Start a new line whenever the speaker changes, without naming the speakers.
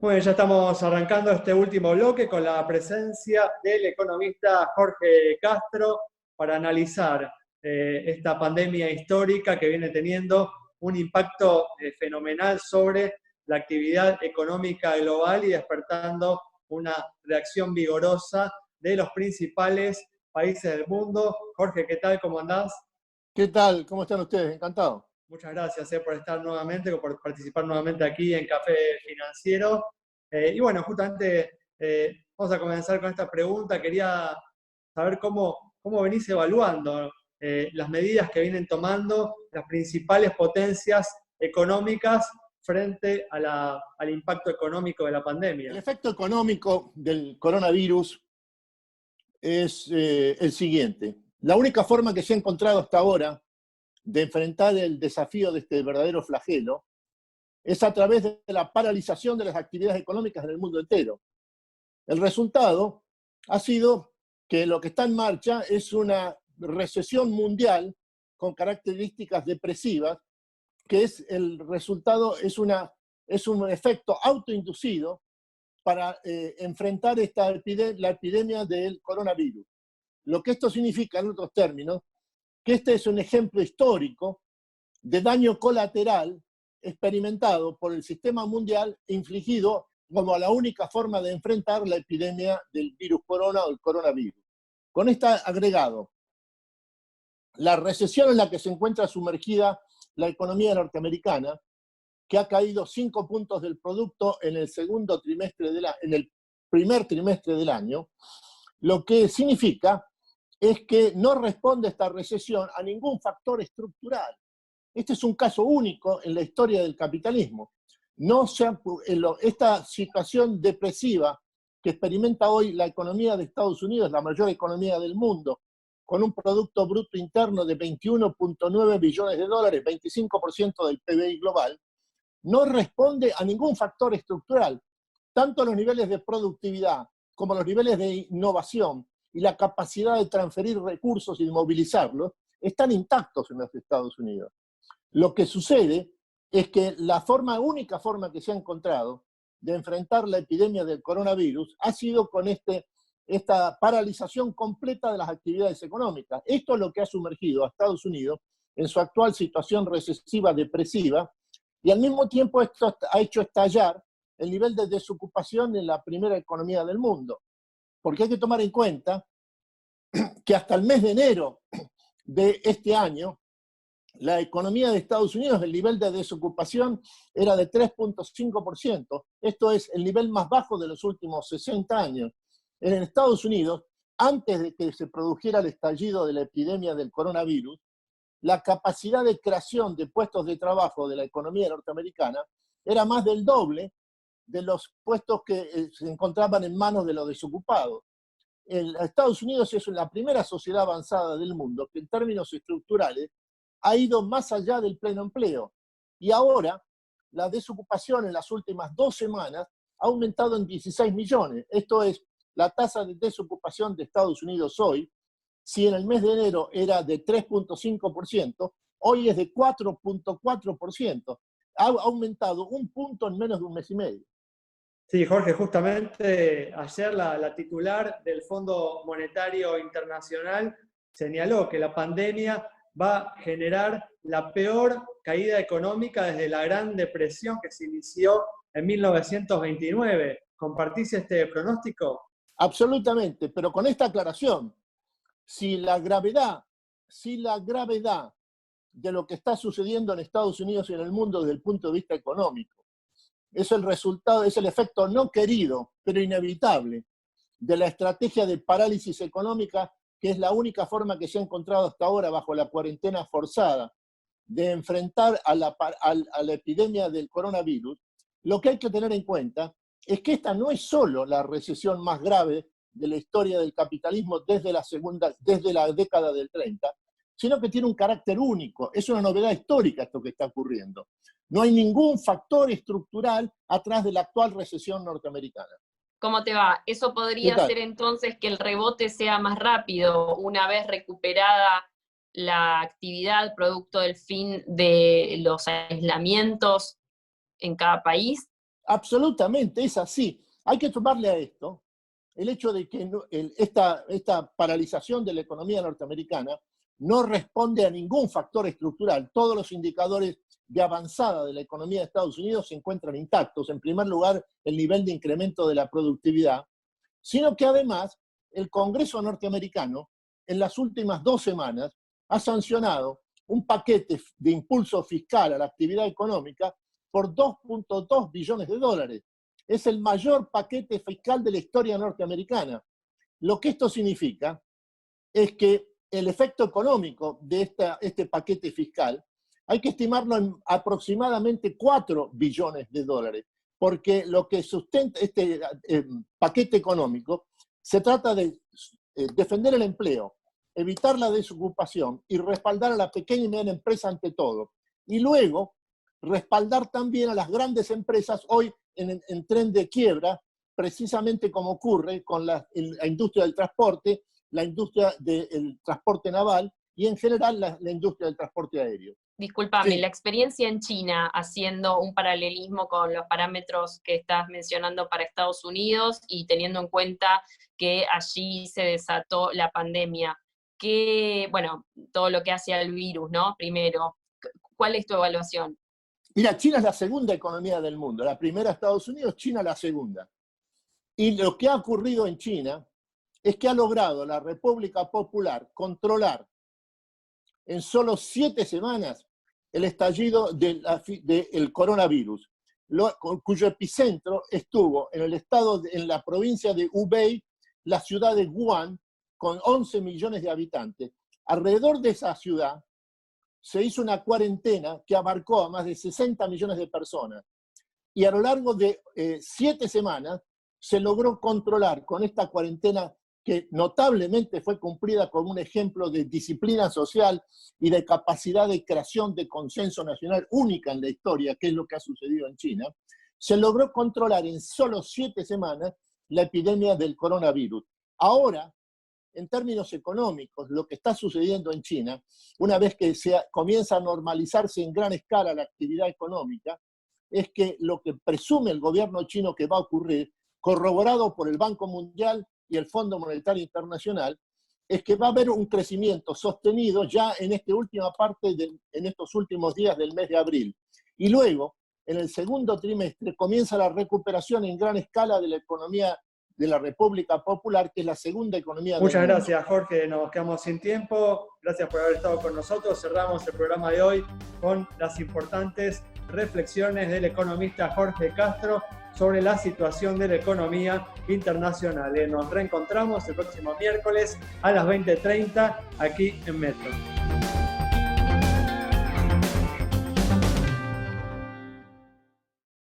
Bueno, ya estamos arrancando este último bloque con la presencia del economista Jorge Castro para analizar esta pandemia histórica que viene teniendo un impacto fenomenal sobre la actividad económica global y despertando una reacción vigorosa de los principales países del mundo. Jorge, ¿qué tal? ¿Cómo andás?
¿Qué tal? ¿Cómo están ustedes? Encantado.
Muchas gracias por estar nuevamente, por participar nuevamente aquí en Café Financiero. Y bueno, justamente vamos a comenzar con esta pregunta. Quería saber cómo venís evaluando las medidas que vienen tomando las principales potencias económicas frente al impacto económico de la
El
pandemia.
efecto económico del coronavirus es el siguiente. La única forma que se ha encontrado hasta ahora de enfrentar el desafío de este verdadero flagelo es a través de la paralización de las actividades económicas en el mundo entero. El resultado ha sido que lo que está en marcha es una recesión mundial con características depresivas, que es el resultado, es un efecto autoinducido para enfrentar la epidemia del coronavirus. Lo que esto significa, en otros términos, que este es un ejemplo histórico de daño colateral experimentado por el sistema mundial, infligido como la única forma de enfrentar la epidemia del virus corona o el coronavirus. Con este agregado, la recesión en la que se encuentra sumergida la economía norteamericana, que ha caído 5 puntos del producto en el en el primer trimestre del año, lo que significa es que no responde esta recesión a ningún factor estructural. Este es un caso único en la historia del capitalismo. Esta situación depresiva que experimenta hoy la economía de Estados Unidos, la mayor economía del mundo, con un Producto Bruto Interno de 21.9 billones de dólares, 25% del PBI global, no responde a ningún factor estructural. Tanto los niveles de productividad como los niveles de innovación y la capacidad de transferir recursos y de movilizarlos están intactos en los Estados Unidos. Lo que sucede es que la única forma que se ha encontrado de enfrentar la epidemia del coronavirus ha sido con esta paralización completa de las actividades económicas. Esto es lo que ha sumergido a Estados Unidos en su actual situación recesiva depresiva, y al mismo tiempo esto ha hecho estallar el nivel de desocupación en la primera economía del mundo. Porque hay que tomar en cuenta que hasta el mes de enero de este año, la economía de Estados Unidos, el nivel de desocupación era de 3.5%. Esto es el nivel más bajo de los últimos 60 años. En Estados Unidos, antes de que se produjera el estallido de la epidemia del coronavirus, la capacidad de creación de puestos de trabajo de la economía norteamericana era más del doble de los puestos que se encontraban en manos de los desocupados. Estados Unidos es la primera sociedad avanzada del mundo que en términos estructurales ha ido más allá del pleno empleo. Y ahora la desocupación en las últimas 2 semanas ha aumentado en 16 millones. Esto es la tasa de desocupación de Estados Unidos hoy. Si en el mes de enero era de 3.5%, hoy es de 4.4%. Ha aumentado 1 punto en menos de un mes y medio.
Sí, Jorge, justamente ayer la titular del Fondo Monetario Internacional señaló que la pandemia va a generar la peor caída económica desde la Gran Depresión que se inició en 1929. ¿Compartís este pronóstico?
Absolutamente, pero con esta aclaración: si la gravedad de lo que está sucediendo en Estados Unidos y en el mundo desde el punto de vista económico es el resultado, es el efecto no querido, pero inevitable, de la estrategia de parálisis económica, que es la única forma que se ha encontrado hasta ahora bajo la cuarentena forzada de enfrentar a la epidemia del coronavirus, lo que hay que tener en cuenta es que esta no es solo la recesión más grave de la historia del capitalismo desde la década del 30, sino que tiene un carácter único. Es una novedad histórica esto que está ocurriendo. No hay ningún factor estructural atrás de la actual recesión norteamericana.
¿Cómo te va? Eso
¿Qué
podría
tal?
hacer entonces que el rebote sea más rápido una vez recuperada la actividad producto del fin de los aislamientos en cada país.
Absolutamente, es así. Hay que tomarle a esto el hecho de que esta paralización de la economía norteamericana no responde a ningún factor estructural. Todos los indicadores de avanzada de la economía de Estados Unidos se encuentran intactos. En primer lugar, el nivel de incremento de la productividad, sino que además el Congreso norteamericano en las últimas 2 semanas ha sancionado un paquete de impulso fiscal a la actividad económica por 2.2 billones de dólares. Es el mayor paquete fiscal de la historia norteamericana. Lo que esto significa es que el efecto económico de este paquete fiscal hay que estimarlo en aproximadamente 4 billones de dólares, porque lo que sustenta este paquete económico se trata de defender el empleo, evitar la desocupación y respaldar a la pequeña y mediana empresa ante todo. Y luego, respaldar también a las grandes empresas hoy en tren de quiebra, precisamente como ocurre con la industria del transporte, la industria del transporte naval y en general la industria del transporte aéreo.
Discúlpame,
Sí.
la experiencia en China, haciendo un paralelismo con los parámetros que estás mencionando para Estados Unidos y teniendo en cuenta que allí se desató la pandemia, bueno, todo lo que hace al virus, ¿no? Primero, ¿cuál es tu evaluación?
Mira, China es la segunda economía del mundo. La primera Estados Unidos, China la segunda. Y lo que ha ocurrido en China es que ha logrado la República Popular controlar en solo 7 semanas el estallido del coronavirus, cuyo epicentro estuvo en la provincia de Hubei, la ciudad de Wuhan, con 11 millones de habitantes. Alrededor de esa ciudad se hizo una cuarentena que abarcó a más de 60 millones de personas. Y a lo largo de 7 semanas se logró controlar con esta cuarentena que notablemente fue cumplida como un ejemplo de disciplina social y de capacidad de creación de consenso nacional única en la historia, que es lo que ha sucedido en China, se logró controlar en solo 7 semanas la epidemia del coronavirus. Ahora, en términos económicos, lo que está sucediendo en China, una vez que comienza a normalizarse en gran escala la actividad económica, es que lo que presume el gobierno chino que va a ocurrir, corroborado por el Banco Mundial y el Fondo Monetario Internacional, es que va a haber un crecimiento sostenido ya en esta última parte, en estos últimos días del mes de abril. Y luego, en el segundo trimestre, comienza la recuperación en gran escala de la economía de la República Popular, que es la segunda economía del mundo.
Muchas gracias, Jorge. Nos quedamos sin tiempo. Gracias por haber estado con nosotros. Cerramos el programa de hoy con las importantes reflexiones del economista Jorge Castro sobre la situación de la economía internacional. Nos reencontramos el próximo miércoles a las 20:30 aquí en Metro.